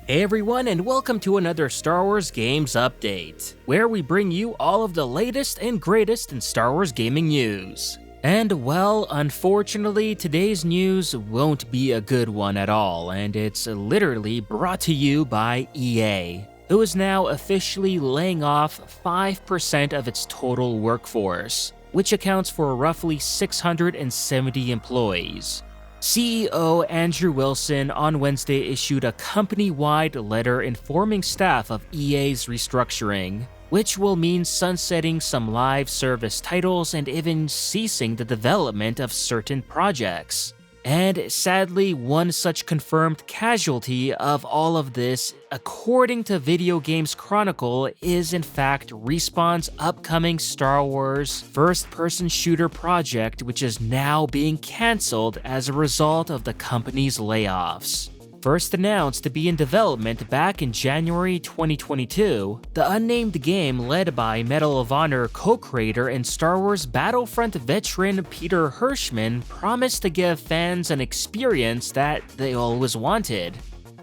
Hey everyone, and welcome to another Star Wars Games Update, where we bring you all of the latest and greatest in Star Wars gaming news. And well, unfortunately, today's news won't be a good one at all, and it's literally brought to you by EA, who is now officially laying off 5% of its total workforce, which accounts for roughly 670 employees. CEO Andrew Wilson on Wednesday issued a company-wide letter informing staff of EA's restructuring, which will mean sunsetting some live service titles and even ceasing the development of certain projects. And sadly, one such confirmed casualty of all of this, according to Video Games Chronicle, is in fact Respawn's upcoming Star Wars first-person shooter project, which is now being cancelled as a result of the company's layoffs. First announced to be in development back in January 2022, the unnamed game led by Medal of Honor co-creator and Star Wars Battlefront veteran Peter Hirschman promised to give fans an experience that they always wanted.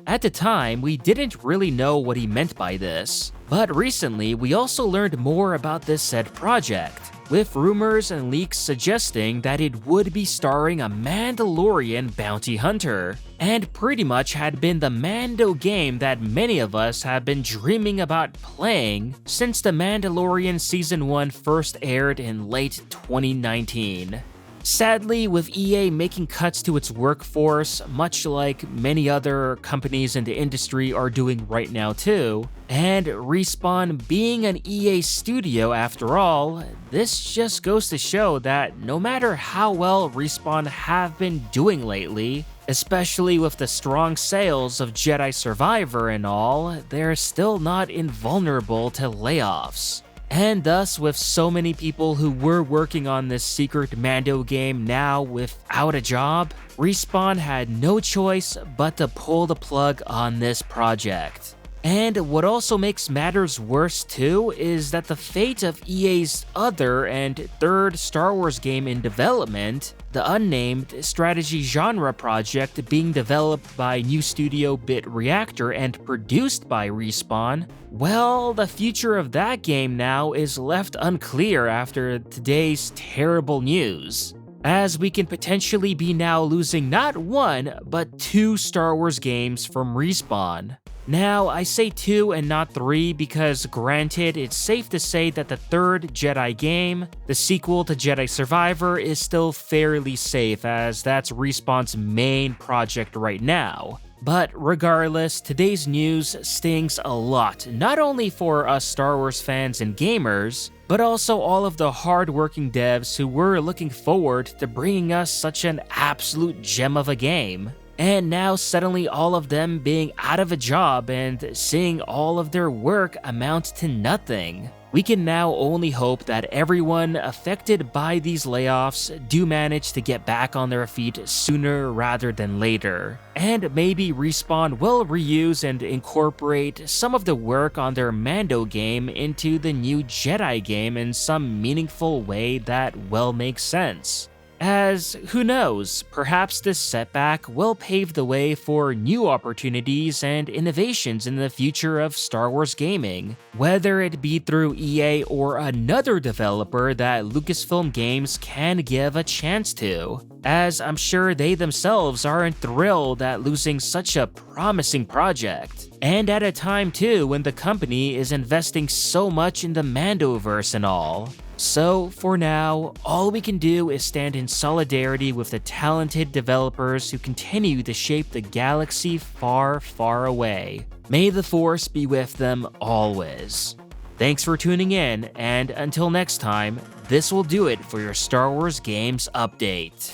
At the time, we didn't really know what he meant by this, but recently we also learned more about this said project, with rumors and leaks suggesting that it would be starring a Mandalorian bounty hunter, and pretty much had been the Mando game that many of us have been dreaming about playing since The Mandalorian Season 1 first aired in late 2019. Sadly, with EA making cuts to its workforce, much like many other companies in the industry are doing right now too, and Respawn being an EA studio after all, this just goes to show that no matter how well Respawn have been doing lately, especially with the strong sales of Jedi Survivor and all, they're still not invulnerable to layoffs. And thus, with so many people who were working on this secret Mando game now without a job, Respawn had no choice but to pull the plug on this project. And what also makes matters worse too is that the fate of EA's other and third Star Wars game in development, the unnamed strategy genre project being developed by new studio Bit Reactor and produced by Respawn, well, the future of that game now is left unclear after today's terrible news, as we can potentially be now losing not one, but two Star Wars games from Respawn. Now, I say 2 and not 3 because granted, it's safe to say that the third Jedi game, the sequel to Jedi Survivor, is still fairly safe as that's Respawn's main project right now. But regardless, today's news stings a lot, not only for us Star Wars fans and gamers, but also all of the hard-working devs who were looking forward to bringing us such an absolute gem of a game. And now suddenly all of them being out of a job and seeing all of their work amount to nothing. We can now only hope that everyone affected by these layoffs do manage to get back on their feet sooner rather than later. And maybe Respawn will reuse and incorporate some of the work on their Mando game into the new Jedi game in some meaningful way that will make sense. As, who knows, perhaps this setback will pave the way for new opportunities and innovations in the future of Star Wars gaming, whether it be through EA or another developer that Lucasfilm Games can give a chance to, as I'm sure they themselves aren't thrilled at losing such a promising project. And at a time too when the company is investing so much in the Mandoverse and all. So, for now, all we can do is stand in solidarity with the talented developers who continue to shape the galaxy far, far away. May the Force be with them always. Thanks for tuning in, and until next time, this will do it for your Star Wars Games Update.